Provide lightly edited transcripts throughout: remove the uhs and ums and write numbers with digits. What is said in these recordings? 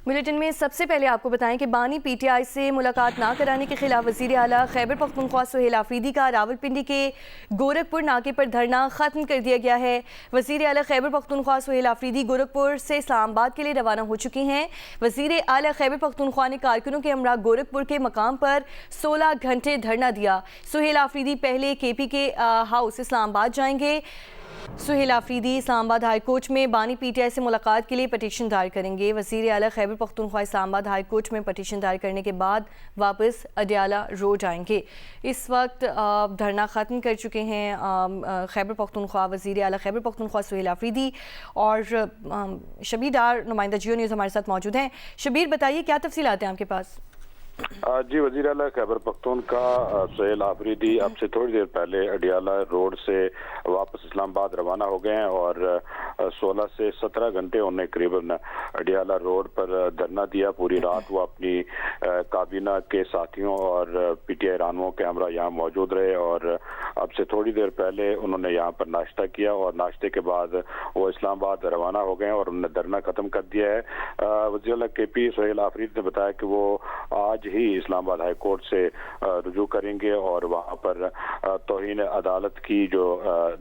Bulletin میں سب سے پہلے آپ کو بتائیں کہ بانی پی ٹی آئی سے ملاقات نہ کرانے کے خلاف وزیر اعلیٰ خیبر پختونخوا سہیل آفریدی کا راولپنڈی کے گورکھپور ناکے پر دھرنا ختم کر دیا گیا ہے۔ وزیر اعلیٰ خیبر پختونخوا سہیل آفریدی گورکھپور سے اسلام آباد کے لیے روانہ ہو چکے ہیں۔ وزیر اعلیٰ خیبر پختونخوا نے کارکنوں کے ہمراہ گورکھپور کے مقام پر 16 گھنٹے دھرنا دیا۔ سہیل آفریدی پہلے کے پی کے ہاؤس اسلام آباد جائیں گے۔ سہیل آفریدی اسلام آباد ہائی کورٹ میں بانی پی ٹی آئی سے ملاقات کے لیے پٹیشن دائر کریں گے۔ وزیر اعلیٰ خیبر پختونخوا اسلام آباد ہائی کورٹ میں پٹیشن دائر کرنے کے بعد واپس اڈیالہ روڈ آئیں گے۔ اس وقت دھرنا ختم کر چکے ہیں خیبر پختونخوا وزیر اعلیٰ خیبر پختونخوا سہیل آفریدی، اور شبیر ڈار نمائندہ جیو نیوز ہمارے ساتھ موجود ہیں۔ شبیر بتائیے کیا تفصیلات ہیں آپ کے پاس؟ جی، وزیر اعلیٰ خیبر پختونخوا سہیل آفریدی اب سے تھوڑی دیر پہلے اڈیالہ روڈ سے واپس اسلام آباد روانہ ہو گئے ہیں، اور 16 سے 17 گھنٹے انہوں نے قریباً اڈیالہ روڈ پر دھرنا دیا۔ پوری رات وہ اپنی کابینہ کے ساتھیوں اور پی ٹی آئی رہنماؤں کے ہمراہ یہاں موجود رہے، اور اب سے تھوڑی دیر پہلے انہوں نے یہاں پر ناشتہ کیا، اور ناشتے کے بعد وہ اسلام آباد روانہ ہو گئے ہیں اور انہوں نے دھرنا ختم کر دیا ہے۔ وزیر اعلیٰ کے پی سہیل آفریدی نے بتایا کہ وہ آج ہی اسلام آباد ہائی کورٹ سے رجوع کریں گے، اور وہاں پر توہین عدالت کی جو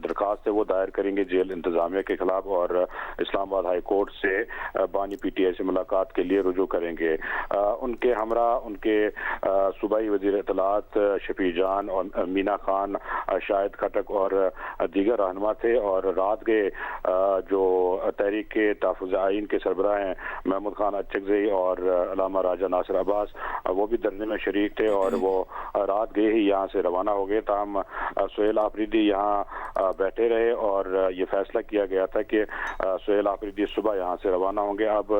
درخواست ہے وہ دائر کریں گے جیل انتظامیہ کے خلاف، اور اسلام آباد ہائی کورٹ سے بانی پی ٹی آئی سے ملاقات کے لیے رجوع کریں گے۔ ان کے ہمراہ ان کے صوبائی وزیر اطلاعات شفیع جان اور مینا خان، شاہد کھٹک اور دیگر رہنما تھے، اور رات گئے جو تحریک تحفظ آئین کے سربراہ ہیں محمود خان اچکزئی اور علامہ راجہ ناصر عباس، وہ بھی دھرنے میں شریک تھے، اور وہ رات گئے ہی یہاں سے روانہ ہو گئے۔ تاہم سہیل آفریدی یہاں بیٹھے رہے، اور یہ فیصلہ کیا گیا تھا کہ سہیل آفریدی صبح یہاں سے روانہ ہوں گے۔ اب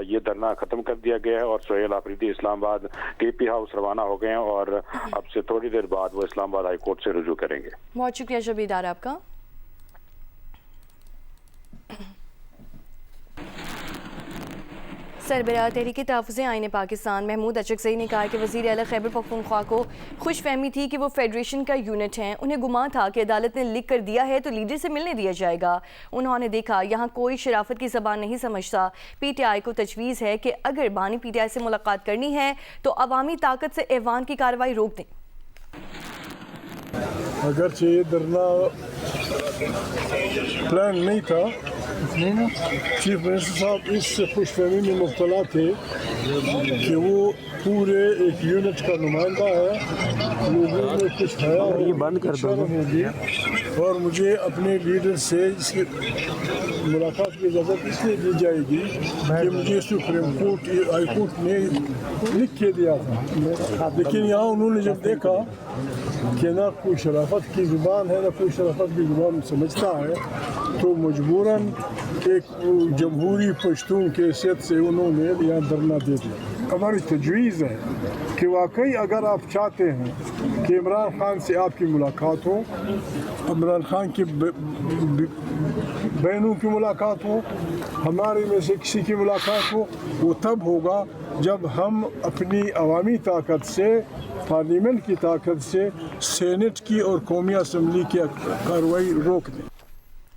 یہ دھرنا ختم کر دیا گیا ہے، اور سہیل آفریدی اسلام آباد کے پی ہاؤس روانہ ہو گئے ہیں، اور اب سے تھوڑی دیر بعد وہ اسلام آباد ہائی کورٹ سے رجوع کریں گے۔ بہت شکریہ شبیر ڈار آپ کا۔ سربراہ تحریک تحفظ آئین پاکستان محمود اچکزئی نے کہا کہ وزیر اعلیٰ خیبر پختونخوا کو خوش فہمی تھی کہ وہ فیڈریشن کا یونٹ ہیں۔ انہیں گمان تھا کہ عدالت نے لکھ کر دیا ہے تو لیڈر سے ملنے دیا جائے گا۔ انہوں نے دیکھا یہاں کوئی شرافت کی زبان نہیں سمجھتا۔ پی ٹی آئی کو تجویز ہے کہ اگر بانی پی ٹی آئی سے ملاقات کرنی ہے تو عوامی طاقت سے ایوان کی کارروائی روک دیں۔ اگرچہ یہ دھرنا پلان نہیں تھا، چیف منسٹر صاحب اس سے خوش فہمی میں مبتلا تھے کہ وہ پورے ایک یونٹ کا نمائندہ ہے، لوگوں میں کچھ حیا ہوگی، شرم ہوگی، اور مجھے اپنے لیڈر سے اس کی ملاقات کی اجازت اس لیے دی جائے گی کہ مجھے سپریم کورٹ ہائی کورٹ نے لکھ کے دیا تھا، لیکن یہاں انہوں نے جب دیکھا کہ نہ کوئی شرافت کی زبان ہے نہ کوئی شرافت کی زبان سمجھتا ہے، تو مجبوراً ایک جمہوری پشتون کی حیثیت سے انہوں نے یہاں دھرنا دے دیا۔ ہماری تجویز ہے کہ واقعی اگر آپ چاہتے ہیں کہ عمران خان سے آپ کی ملاقات ہو، عمران خان کی بہنوں کی ملاقات ہو، ہمارے میں سے کسی کی ملاقات ہو، وہ تب ہوگا جب ہم اپنی عوامی طاقت سے، پارلیمنٹ کی طاقت سے سینٹ کی اور قومی اسمبلی کی کارروائی روک دیں۔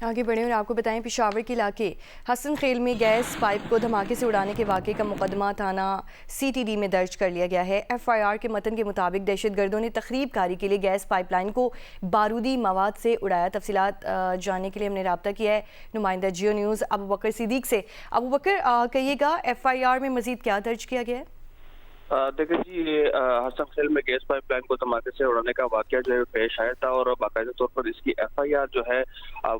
آگے بڑھیں اور آپ کو بتائیں پشاور کے علاقے حسن خیل میں گیس پائپ کو دھماکے سے اڑانے کے واقعے کا مقدمہ تھانہ سی ٹی ڈی میں درج کر لیا گیا ہے۔ ایف آئی آر کے متن کے مطابق دہشت گردوں نے تخریب کاری کے لیے گیس پائپ لائن کو بارودی مواد سے اڑایا۔ تفصیلات جاننے کے لیے ہم نے رابطہ کیا ہے نمائندہ جیو نیوز ابوبکر صدیق سے۔ ابوبکر کہیے گا ایف آئی آر میں مزید کیا درج کیا گیا ہے؟ دیکھیں جی، یہ حسن خیل میں گیس پائپ لائن کو دھماکے سے اڑانے کا واقعہ جو ہے پیش آیا تھا، اور باقاعدہ طور پر اس کی ایف آئی آر جو ہے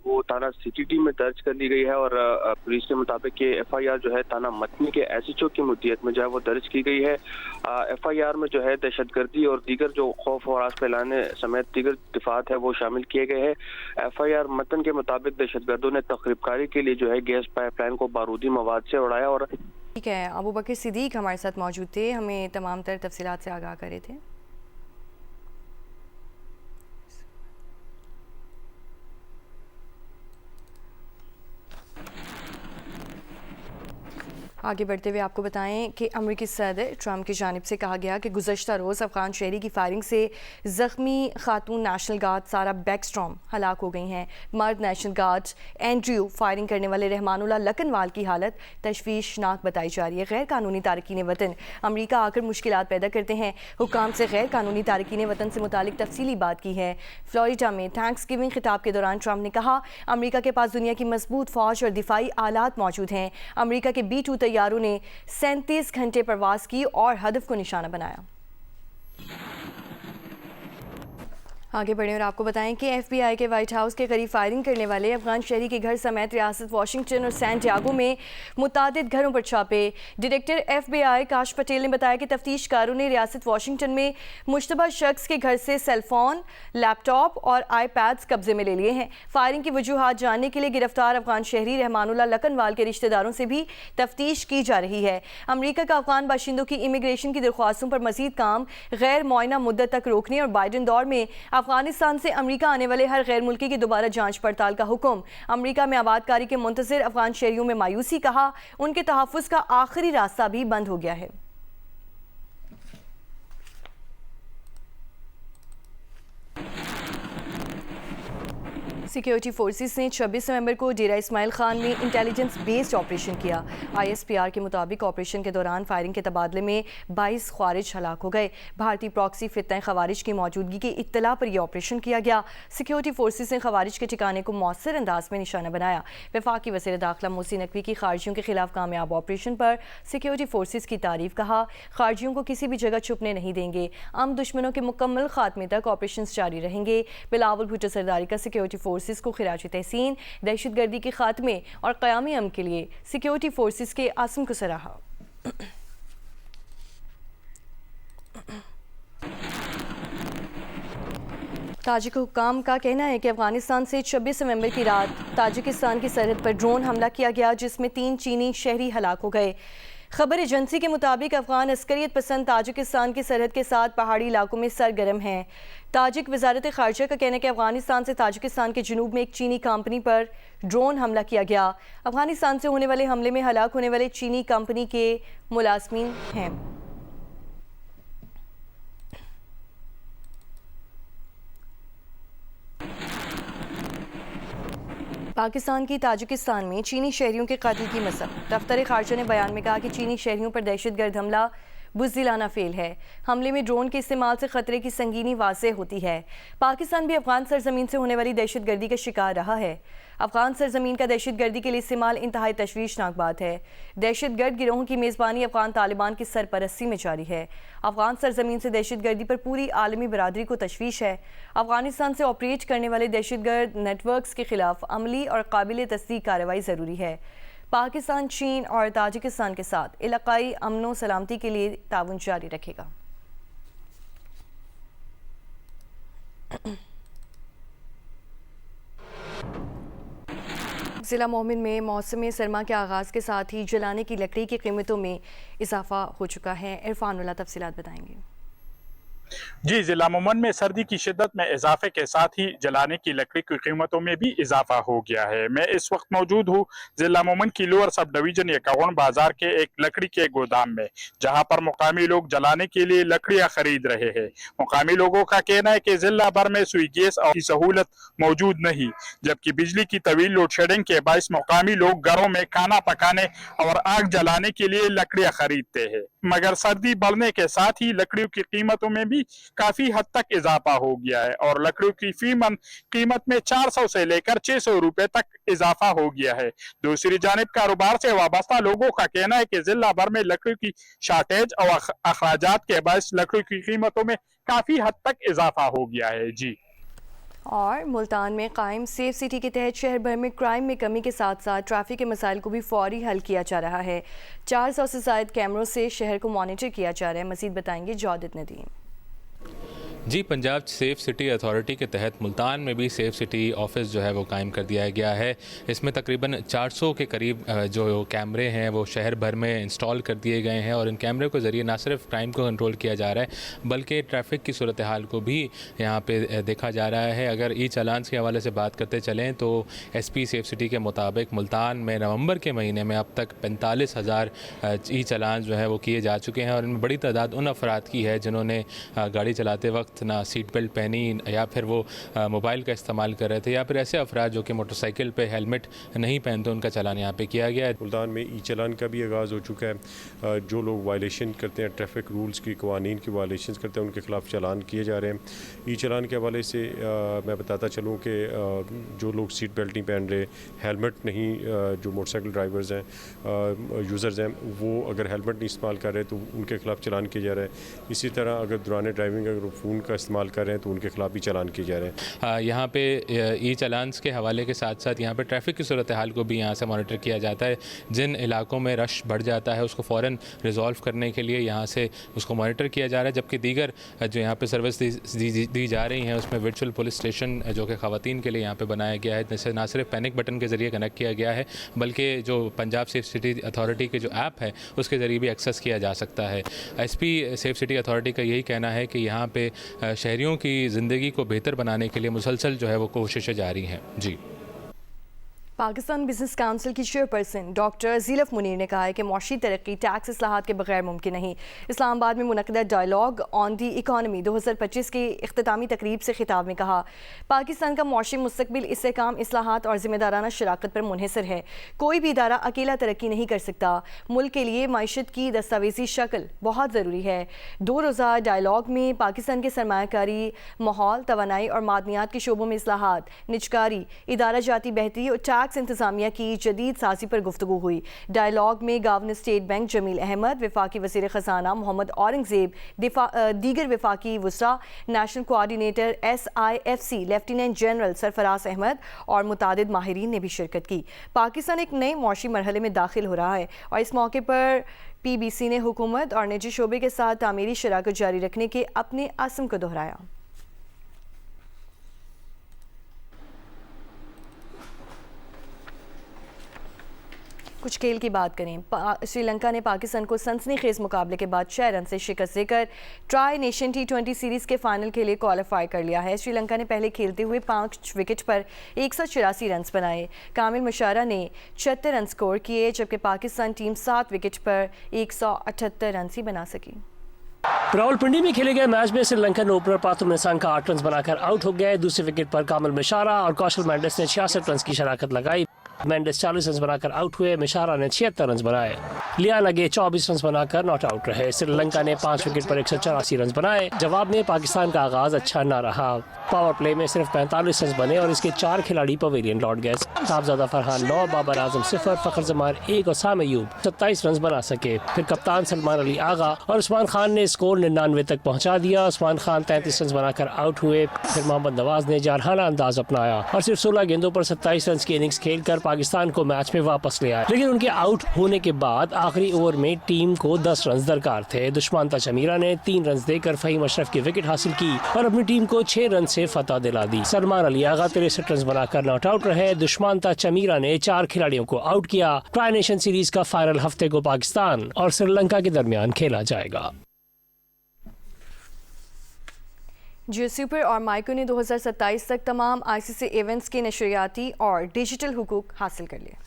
وہ تھانہ سی ٹی ڈی میں درج کر لی گئی ہے، اور پولیس کے مطابق یہ ایف آئی آر جو ہے تھانہ متنی کے ایس ایچ او کی مدیریت میں جو ہے وہ درج کی گئی ہے۔ ایف آئی آر میں جو ہے دہشت گردی اور دیگر جو خوف و ہراس پھیلانے سمیت دیگر دفعات ہے وہ شامل کیے گئے ہیں۔ ایف آئی آر متن کے مطابق دہشت گردوں نے تخریب کاری کے لیے جو ہے گیس پائپ لائن کو بارودی مواد سے اڑایا، اور ٹھیک ہے، ابوبکر صدیق ہمارے ساتھ موجود تھے، ہمیں تمام تر تفصیلات سے آگاہ کرے تھے۔ آگے بڑھتے ہوئے آپ کو بتائیں کہ امریکی صدر ٹرمپ کی جانب سے کہا گیا کہ گزشتہ روز افغان شہری کی فائرنگ سے زخمی خاتون نیشنل گارڈ سارا بیکسٹروم ہلاک ہو گئی ہیں۔ مرد نیشنل گارڈ اینڈریو فائرنگ کرنے والے رحمان اللہ لکنوال کی حالت تشویشناک بتائی جا رہی ہے۔ غیر قانونی تارکین وطن امریکہ آ کر مشکلات پیدا کرتے ہیں۔ حکام سے غیر قانونی تارکین وطن سے متعلق تفصیلی بات کی ہے۔ فلوریڈا میں تھینکس گیونگ خطاب کے دوران ٹرمپ نے کہا امریکہ کے پاس دنیا کی مضبوط فوج اور دفاعی آلات موجود ہیں۔ امریکہ کے B-2 طیاروں نے 37 گھنٹے پرواز کی اور ہدف کو نشانہ بنایا۔ آگے بڑھیں اور آپ کو بتائیں کہ FBI کے وائٹ ہاؤس کے قریب فائرنگ کرنے والے افغان شہری کے گھر سمیت ریاست واشنگٹن اور سین ڈیاگو میں متعدد گھروں پر چھاپے۔ ڈائریکٹر FBI کاش پٹیل نے بتایا کہ تفتیش کاروں نے ریاست واشنگٹن میں مشتبہ شخص کے گھر سے سیل فون، لیپ ٹاپ اور آئی پیڈز قبضے میں لے لیے ہیں۔ فائرنگ کی وجوہات جاننے کے لیے گرفتار افغان شہری رحمان اللہ لکنوال کے رشتہ داروں سے بھی تفتیش کی جا رہی ہے۔ امریکہ کا افغان باشندوں کی امیگریشن کی درخواستوں پر مزید کام غیر معینہ مدت تک روکنے اور بائیڈن دور میں افغانستان سے امریکہ آنے والے ہر غیر ملکی کی دوبارہ جانچ پڑتال کا حکم۔ امریکہ میں آباد کاری کے منتظر افغان شہریوں میں مایوسی، کہا ان کے تحفظ کا آخری راستہ بھی بند ہو گیا ہے۔ سیکیورٹی فورسز نے 26 نومبر کو ڈیرہ اسماعیل خان میں انٹیلیجنس بیسڈ آپریشن کیا۔ ISPR کے مطابق آپریشن کے دوران فائرنگ کے تبادلے میں 22 خوارج ہلاک ہو گئے۔ بھارتی پراکسی فتنہ خوارج کی موجودگی کی اطلاع پر یہ آپریشن کیا گیا۔ سیکیورٹی فورسز نے خوارج کے ٹھکانے کو مؤثر انداز میں نشانہ بنایا۔ وفاقی وزیر داخلہ محسن نقوی کی خارجیوں کے خلاف کامیاب آپریشن پر سیکیورٹی فورسز کی تعریف، کہا خارجیوں کو کسی بھی جگہ چھپنے نہیں دیں گے، ہم دشمنوں کے مکمل خاتمے تک آپریشنز جاری رہیں گے۔ بلاول بھٹو سرداری کا سیکیورٹی فورسز کو خراج تحسین، دہشت گردی کے خاتمے اور قیامی امن کے لیے سیکیورٹی فورسز کے عزم کو سراہا۔ تاجک حکام کا کہنا ہے کہ افغانستان سے 26 نومبر کی رات تاجکستان کی سرحد پر ڈرون حملہ کیا گیا جس میں 3 چینی شہری ہلاک ہو گئے۔ خبر ایجنسی کے مطابق افغان عسکریت پسند تاجکستان کی سرحد کے ساتھ پہاڑی علاقوں میں سرگرم ہیں۔ تاجک وزارت خارجہ کا کہنا ہے کہ افغانستان سے تاجکستان کے جنوب میں ایک چینی کمپنی پر ڈرون حملہ کیا گیا۔ افغانستان سے ہونے والے حملے میں ہلاک ہونے والے چینی کمپنی کے ملازمین ہیں۔ پاکستان کی تاجکستان میں چینی شہریوں کے قتل کی مذمت۔ دفتر خارجہ نے بیان میں کہا کہ چینی شہریوں پر دہشت گرد حملہ بزدلانہ فعل ہے۔ حملے میں ڈرون کے استعمال سے خطرے کی سنگینی واضح ہوتی ہے۔ پاکستان بھی افغان سرزمین سے ہونے والی دہشت گردی کا شکار رہا ہے۔ افغان سرزمین کا دہشت گردی کے لیے استعمال انتہائی تشویشناک بات ہے۔ دہشت گرد گروہوں کی میزبانی افغان طالبان کی سرپرستی میں جاری ہے۔ افغان سرزمین سے دہشت گردی پر پوری عالمی برادری کو تشویش ہے۔ افغانستان سے آپریٹ کرنے والے دہشت گرد نیٹ ورکس کے خلاف عملی اور قابل تصدیق کارروائی ضروری ہے۔ پاکستان چین اور تاجکستان کے ساتھ علاقائی امن و سلامتی کے لیے تعاون جاری رکھے گا۔ ضلع مومن میں موسم سرما کے آغاز کے ساتھ ہی جلانے کی لکڑی کی قیمتوں میں اضافہ ہو چکا ہے۔ عرفان اللہ تفصیلات بتائیں گے۔ جی، ضلع مومن میں سردی کی شدت میں اضافے کے ساتھ ہی جلانے کی لکڑی کی قیمتوں میں بھی اضافہ ہو گیا ہے۔ میں اس وقت موجود ہوں ضلع مومن کی لوور سب ڈویژن یکاون بازار کے ایک لکڑی کے گودام میں، جہاں پر مقامی لوگ جلانے کے لیے لکڑیاں خرید رہے ہیں۔ مقامی لوگوں کا کہنا ہے کہ ضلع بھر میں سوئی گیس اور سہولت موجود نہیں، جبکہ بجلی کی طویل لوڈ شیڈنگ کے باعث مقامی لوگ گھروں میں کھانا پکانے اور آگ جلانے کے لیے لکڑیاں خریدتے ہیں، مگر سردی بڑھنے کے ساتھ ہی لکڑیوں کی قیمتوں میں بھی کافی حد تک اضافہ ہو گیا ہے اور لکڑیوں کی فی من قیمت میں 400 سے لے کر 600 روپے تک اضافہ ہو گیا ہے۔ دوسری جانب کاروبار سے وابستہ لوگوں کا کہنا ہے کہ ضلع بھر میں لکڑیوں کی شارٹیج اور اخراجات کے باعث لکڑیوں کی قیمتوں میں کافی حد تک اضافہ ہو گیا ہے۔ جی، اور ملتان میں قائم سیف سٹی کے تحت شہر بھر میں کرائم میں کمی کے ساتھ ساتھ ٹریفک کے مسائل کو بھی فوری حل کیا جا رہا ہے۔ 400 سے زائد کیمروں سے شہر کو مانیٹر کیا جا رہا ہے۔ مزید بتائیں گے جودت ندیم۔ جی پنجاب سیف سٹی اتھارٹی کے تحت ملتان میں بھی سیف سٹی آفس جو ہے وہ قائم کر دیا گیا ہے. اس میں تقریباً 400 کے قریب جو کیمرے ہیں وہ شہر بھر میں انسٹال کر دیے گئے ہیں, اور ان کیمرے کے ذریعے نہ صرف کرائم کو کنٹرول کیا جا رہا ہے بلکہ ٹریفک کی صورتحال کو بھی یہاں پہ دیکھا جا رہا ہے. اگر ای چالانس کے حوالے سے بات کرتے چلیں تو ایس پی سیف سٹی کے مطابق ملتان میں نومبر کے مہینے میں اب تک 45,000 ای چالانس جو ہے وہ کیے جا چکے ہیں, اور ان میں بڑی تعداد ان افراد کی ہے جنہوں نے گاڑی چلاتے وقت نہ سیٹ بیلٹ پہنی یا پھر وہ موبائل کا استعمال کر رہے تھے, یا پھر ایسے افراد جو کہ موٹر سائیکل پہ ہیلمٹ نہیں پہنتے ان کا چلان یہاں پہ کیا گیا ہے. ملتان میں ای چالان کا بھی آغاز ہو چکا ہے. جو لوگ وائلیشن کرتے ہیں, ٹریفک رولز کی, قوانین کی وائلیشنز کرتے ہیں, ان کے خلاف چالان کیے جا رہے ہیں. ای چالان کے حوالے سے میں بتاتا چلوں کہ جو لوگ سیٹ بیلٹ نہیں پہن رہے, ہیلمٹ نہیں, جو موٹر سائیکل ڈرائیورز ہیں, یوزرز ہیں, وہ اگر ہیلمٹ نہیں استعمال کر رہے تو ان کے خلاف چالان کیے جا رہے ہیں. اسی طرح اگر دوران ڈرائیونگ اگر فون کا استعمال کر رہے ہیں تو ان کے خلاف بھی چالان کیے جا رہے ہیں. یہاں پہ ای چالانس کے حوالے کے ساتھ ساتھ یہاں پہ ٹریفک کی صورتحال کو بھی یہاں سے مانیٹر کیا جاتا ہے. جن علاقوں میں رش بڑھ جاتا ہے اس کو فوراً ریزالو کرنے کے لیے یہاں سے اس کو مانیٹر کیا جا رہا ہے, جبکہ دیگر جو یہاں پہ سروس دی جا رہی ہیں اس میں ورچوئل پولیس اسٹیشن جو کہ خواتین کے لیے یہاں پہ بنایا گیا ہے, جسے نہ صرف پینک بٹن کے ذریعے کنیکٹ کیا گیا ہے بلکہ جو پنجاب سیف سٹی اتھارٹی کے جو ایپ ہے اس کے ذریعے بھی ایکسیس کیا جا سکتا ہے. S P safe city authority کا یہی کہنا ہے کہ یہاں پہ شہریوں کی زندگی کو بہتر بنانے کے لیے مسلسل جو ہے وہ کوششیں جاری ہیں. جی پاکستان بزنس کونسل کی چیئرپرسن ڈاکٹر زیلف منیر نے کہا ہے کہ معاشی ترقی ٹیکس اصلاحات کے بغیر ممکن نہیں. اسلام آباد میں منعقدہ ڈائیلاگ آن دی اکانومی 2025 کی اختتامی تقریب سے خطاب میں کہا, پاکستان کا معاشی مستقبل استحکام, اصلاحات اور ذمہ دارانہ شراکت پر منحصر ہے. کوئی بھی ادارہ اکیلا ترقی نہیں کر سکتا. ملک کے لیے معیشت کی دستاویزی شکل بہت ضروری ہے. 2 روزہ ڈائیلاگ میں پاکستان کے سرمایہ کاری, ماحول, توانائی اور معدنیات کے شعبوں میں اصلاحات, نجکاری, ادارہ جاتی بہتری اور ٹیکس انتظامیہ کی جدید سازی پر گفتگو ہوئی. ڈائیلاگ میں governor state bank Jameel Ahmed, وفاقی وزیر خزانہ محمد اورنگزیب, دیگر وفاقی وزراء, national coordinator SIFC lieutenant general Sarfraz Ahmed اور متعدد ماہرین نے بھی شرکت کی. پاکستان ایک نئے معاشی مرحلے میں داخل ہو رہا ہے اور اس موقع پر PBC نے حکومت اور نجی شعبے کے ساتھ تعمیری شراکت جاری رکھنے کے اپنے عزم کو دہرایا. کچھ کھیل کی بات کریں. سری لنکا نے پاکستان کو سنسنی خیز مقابلے کے بعد 6 رن سے شکست دے کر ٹرائی نیشن T20 سیریز کے فائنل کے لیے کوالیفائی کر لیا ہے. سری لنکا نے پہلے کھیلتے ہوئے 5 وکٹ پر 184 رنز بنائے. کامل مشارہ نے 76 رن سکور کیے, جبکہ پاکستان ٹیم 7 وکٹ پر 178 رنز ہی بنا سکی. راولپنڈی میں کھیلے گئے میچ میں سری لنکن اوپنر پاتھم نسانگ کا 8 رنز بنا کر آؤٹ ہو گئے. دوسرے وکٹ پر کامل مشارہ اور کوشل مینڈس نے 66 رنز کی شراکت لگائی. مینڈس 40 رنز بنا کر آؤٹ ہوئے, مشارہ نے 76 رنز بنائے. لیا لگے 24 رنز بنا کر ناٹ آؤٹ رہے. سری لنکا نے 5 وکٹ پر 184 رنز بنائے. جواب میں پاکستان کا آغاز اچھا نہ رہا. پاور پلے میں صرف 45 رنز بنے اور اس کے 4 کھلاڑی پویلین لوٹ گئے. صاحبزادہ فرحان 9, بابر اعظم 0, فخر زمان 1 اور سام ایوب 27 رنز بنا سکے. پھر کپتان سلمان علی آغا اور عثمان خان نے اسکور 99 تک پہنچا دیا. عثمان خان 33 رنز بنا کر آؤٹ ہوئے. پھر محمد نواز نے جارحانہ انداز اپنایا اور صرف 16 گیندوں پر 27 رنز کی اننگز کھیل کر پاکستان کو میچ میں واپس لے آئے. لیکن ان کے آؤٹ ہونے کے بعد آخری اوور میں ٹیم کو 10 رنز درکار تھے. دشمانتا چمیرہ نے 3 رنز دے کر فہیم اشرف کی وکٹ حاصل کی اور اپنی ٹیم کو 6 رن سے فتح دلا دی. سلمان علی آغا 63 رنز بنا کر ناٹ آؤٹ رہے. دشمانتا چمیرہ نے 4 کھلاڑیوں کو آؤٹ کیا. ٹرائی نیشن سیریز کا فائنل ہفتے کو پاکستان اور سری لنکا کے درمیان کھیلا جائے گا. جیو سپر اور مائیکو نے 2027 تک تمام ICC ایونٹس کے نشریاتی اور ڈیجیٹل حقوق حاصل کر لیے.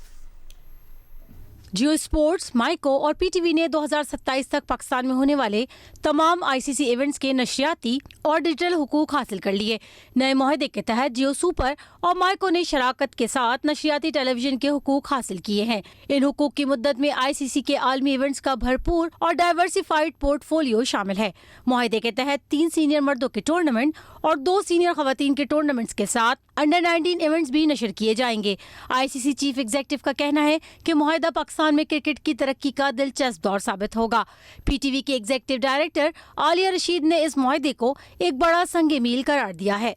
جیو اسپورٹس، مائیکو اور PTV نے 2027 تک پاکستان میں ہونے والے تمام ICC ایونٹس کے نشریاتی اور ڈیجیٹل حقوق حاصل کر لیے. نئے معاہدے کے تحت جیو سپر اور مائیکو نے شراکت کے ساتھ نشریاتی ٹیلی ویژن کے حقوق حاصل کیے ہیں. ان حقوق کی مدت میں ICC کے عالمی ایونٹس کا بھرپور اور ڈائیورسیفائڈ پورٹ فولیو شامل ہے. معاہدے کے تحت 3 سینئر مردوں کے ٹورنامنٹ اور 2 سینئر خواتین کے ٹورنامنٹس کے ساتھ انڈر 19 ایونٹس بھی نشر کیے جائیں گے. ICC چیف ایگزیکٹو کا کہنا ہے کہ معاہدہ پاکستان میں کرکٹ کی ترقی کا دلچسپ دور ثابت ہوگا. PTV کے ایگزیکٹو ڈائریکٹر عالیہ رشید نے اس معاہدے کو ایک بڑا سنگ میل قرار دیا ہے.